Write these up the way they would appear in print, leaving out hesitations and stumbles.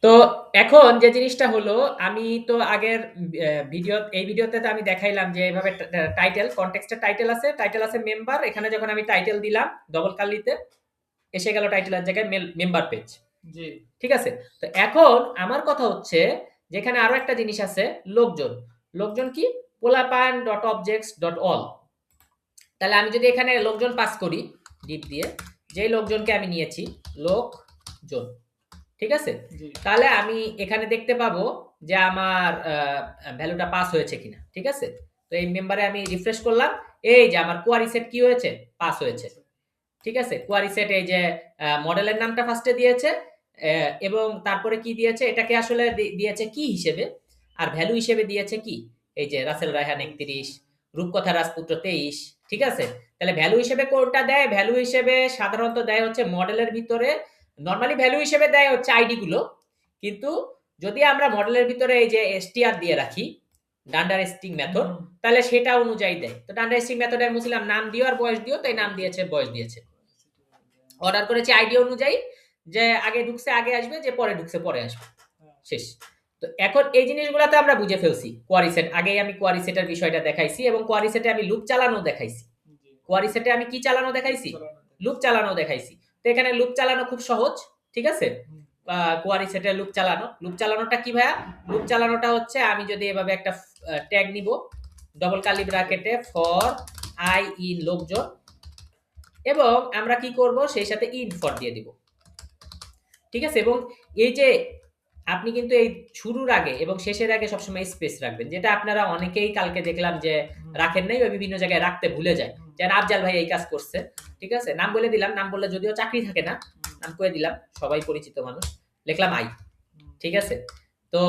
তো এখন যে জিনিসটা হলো, আমি তো আগের এই ভিডিওতে তো আমি দেখাইলাম যে এভাবে টাইটেল, কনটেক্সটের টাইটেল আছে মেম্বার। এখানে যখন আমি টাইটেল দিলাম ডবল কার্লিতে, এসে গেল টাইটেলের জায়গায় মেম্বার পেজ। জি ঠিক আছে? তো এখন আমার কথা হচ্ছে যেখানে আরো একটা জিনিস আছে, লোকজন। লোকজন কি? পোলাপান ডট অবজেক্টস ডট অল। তাহলে আমি যদি এখানে লোকজন পাস করি ডিপ দিয়ে, যেই লোকজনকে আমি নিয়েছি লোকজন, ঠিক আছে? জি তাহলে আমি এখানে দেখতে পাবো যে আমার ভ্যালুটা পাস হয়েছে কিনা। ঠিক আছে? তো এই মেম্বারে আমি রিফ্রেশ করলাম, এই যে আমার কোয়ারি সেট কি হয়েছে, পাস হয়েছে। ঠিক আছে? কোয়ারি সেট এই যে মডেলের নামটা ফার্স্টে দিয়েছে, এবং তারপরে কি দিয়েছে, এটাকে আসলে দিয়েছে কি হিসেবে, আর ভ্যালু হিসেবে দিয়েছে কি, এই যে রাসেল রায়হান 31, রূপকথা রাজপুত্র 23। ঠিক আছে? তাহলে ভ্যালু হিসেবে কোনটা দেয়? ভ্যালু হিসেবে সাধারণত দেয় হচ্ছে মডেলের ভিতরে, নরমালি ভ্যালু হিসেবে দেয় হচ্ছে আইডি গুলো। কিন্তু যদি আমরা মডেলের ভিতরে এই যে এসটিআর দিয়ে রাখি, ডান্ডার স্ট্রিং মেথড, তাহলে সেটা অনুযায়ী দেয়। তো ডান্ডার স্ট্রিং মেথডে আমি বলছিলাম নাম দিও আর বয়স দিও, তাই নাম দিয়েছে, বয়স দিয়েছে। অর্ডার করেছি আইডি অনুযায়ী, যে আগে ঢুকছে আগে আসবে, যে পরে ঢুকছে পরে আসবে, শেষ। তো এখন এই জিনিসগুলোতে আমরা বুঝে ফেলছি কোয়ারি সেট। আগেই আমি কোয়ারি সেটের বিষয়টা দেখাইছি, এবং কোয়ারি সেটে আমি লুপ চালানো দেখাইছি। কোয়ারি সেটে আমি কি চালানো দেখাইছি? লুপ চালানো দেখাইছি। তো এখানে লুপ চালানো খুব সহজ। ঠিক আছে? কোয়ারি সেটে লুপ চালানোটা কি ভাইয়া? লুপ চালানোটা হচ্ছে আমি যদি এভাবে একটা ট্যাগ নিব, ডবল কার্লি ব্র্যাকেটে ফর আই ইন লোকজন, এবং আমরা কি করব, সেই সাথে ইন্ট ফর দিয়ে দিব। ঠিক আছে? এবং এই যে আপনি কিন্তু এই শুরুর আগে এবং শেষের আগে সবসময় স্পেস রাখবেন, যেটা আপনারা অনেকেই কালকে দেখলাম যে রাখেন নাই, ওই বিভিন্ন জায়গায় রাখতে ভুলে যায়। যেন আফজাল ভাই এই কাজ করছে। ঠিক আছে? নাম বলে দিলাম, নাম বললে যদিও চাকরি থাকে না, নাম করে দিলাম, সবাই পরিচিত মানুষ, লিখলাম আই। ঠিক আছে? তো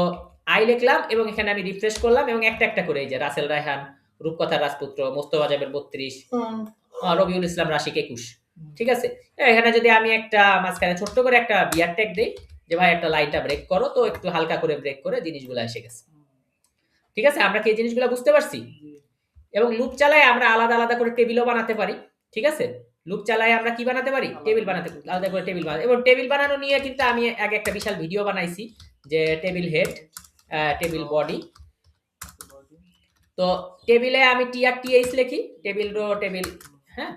আই লিখলাম, এবং এখানে আমি রিফ্রেশ করলাম, এবং একটা একটা করে এই যে রাসেল রায়হান, রূপকথা রাজপুত্র, মোস্তফা জাবের 32, রবিউল ইসলাম রাশিক 21। ঠিক আছে? এখানে যদি আমি একটা মাঝখানে ছোট্ট করে একটা বিয়ার ট্যাগ দেই, যে ভাই একটা লাইনটা ব্রেক করো, তো একটু হালকা করে ব্রেক করে জিনিসগুলো এসে গেছে। ঠিক আছে? আমরা কি এই জিনিসগুলো বুঝতে পারছি? এবং লুপ চালায় আমরা আলাদা আলাদা করে টেবিলও বানাতে পারি। ঠিক আছে? লুপ চালায় আমরা কি বানাতে পারি? টেবিল বানাতে, আলাদা করে টেবিল বানাতে। এবং টেবিল বানানো নিয়ে কিন্তু আমি আগে একটা বিশাল ভিডিও বানাইছি, যে টেবিল হেড, টেবিল বডি। তো টেবিলে আমি টিআর টিএইচ লিখি, টেবিল রো, টেবিল, হ্যাঁ।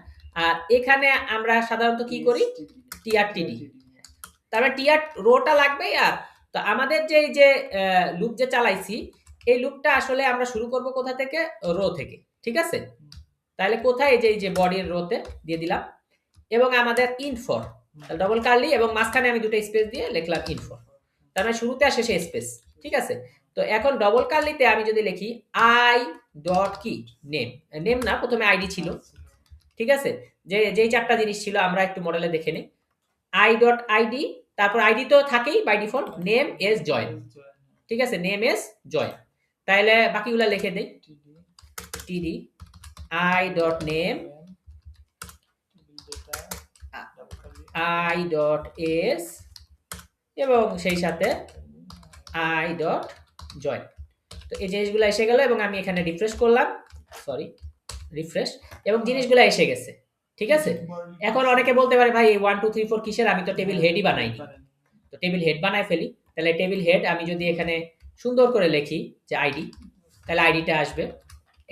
আর এখানে আমরা সাধারণত কি করি, টিআর টিডি। তারপরে টিআর রোটা লাগবেই। আর তো আমাদের যে এই যে লুপ যে চালাইছি, এই লুপটা আসলে আমরা শুরু করব কোথা থেকে? রো থেকে। ঠিক আছে? তাহলে কোথায়? এই যে বডির রোতে দিয়ে দিলাম, এবং আমাদের ইনফর, ডবল কার্লি, এবং মাঝখানে আমি দুটো স্পেস দিয়ে লিখলাম ইনফর। তার মানে শুরুতে আর শেষে স্পেস। ঠিক আছে? তো এখন ডবল কার্লিতে আমি যদি লিখি আই ডট কি নেম, নেম না, প্রথমে আইডি ছিল। ঠিক আছে? যে যেই চারটা জিনিস ছিল আমরা একটু মডেলে দেখে নিই। আই ডট আইডি, তারপর আইডি তো থাকেই by default, name S join. ঠিক আছে? Name S join. তাহলে বাকিগুলো লিখে দেই, TD I dot name, I dot S, এবং সেই সাথে আই ডট জয়েন। তো এই জিনিসগুলো এসে গেল, এবং আমি এখানে রিফ্রেশ করলাম, সরি রিফ্রেশ, এবং জিনিসগুলো এসে গেছে। ঠিক আছে? এখন অনেকে বলতে পারে ভাই এই 1 2 3 4 কিসের, আমি তো টেবিল হেডই বানাইনি। তো টেবিল হেড বানায় ফেলি। তাহলে টেবিল হেড আমি যদি এখানে সুন্দর করে লিখি যে আইডি, তাহলে আইডিটা আসবে।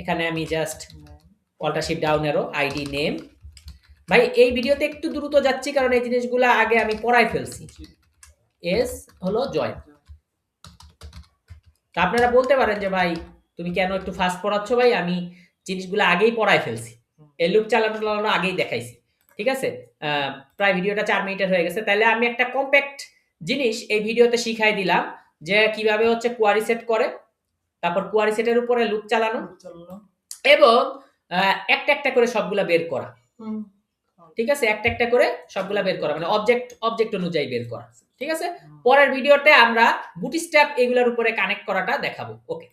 এখানে আমি just alter shift down arrow, ID name. ভাই এই ভিডিওতে একটু দ্রুত যাচ্ছি, কারণ এই জিনিসগুলো আগে আমি পড়াই ফেলছি। এস হলো জয়েন। তা আপনারা বলতে পারেন যে ভাই তুমি কেন একটু ফাস্ট পড়াচ্ছ? ভাই আমি জিনিসগুলো আগেই পড়াই ফেলছি, এই লুপ চালানো আগেই দেখাইছি। ঠিক আছে? প্রায় ভিডিওটা 4 মিনিটের হয়ে গেছে। তাহলে আমি একটা কম্প্যাক্ট জিনিস এই ভিডিওতে শিখাই দিলাম, যে কিভাবে হচ্ছে কোয়ারি সেট করে, তারপর কোয়ারি সেটের উপরে লুপ চালানো, এবং একটা একটা করে সবগুলা বের করা। ঠিক আছে? একটা একটা করে সবগুলা বের করা, মানে অবজেক্ট অনুযায়ী বের করা। ঠিক আছে? পরের ভিডিওতে আমরা বুটস্ট্র্যাপ এগুলোর উপরে কানেক্ট করাটা দেখাবো। ওকে।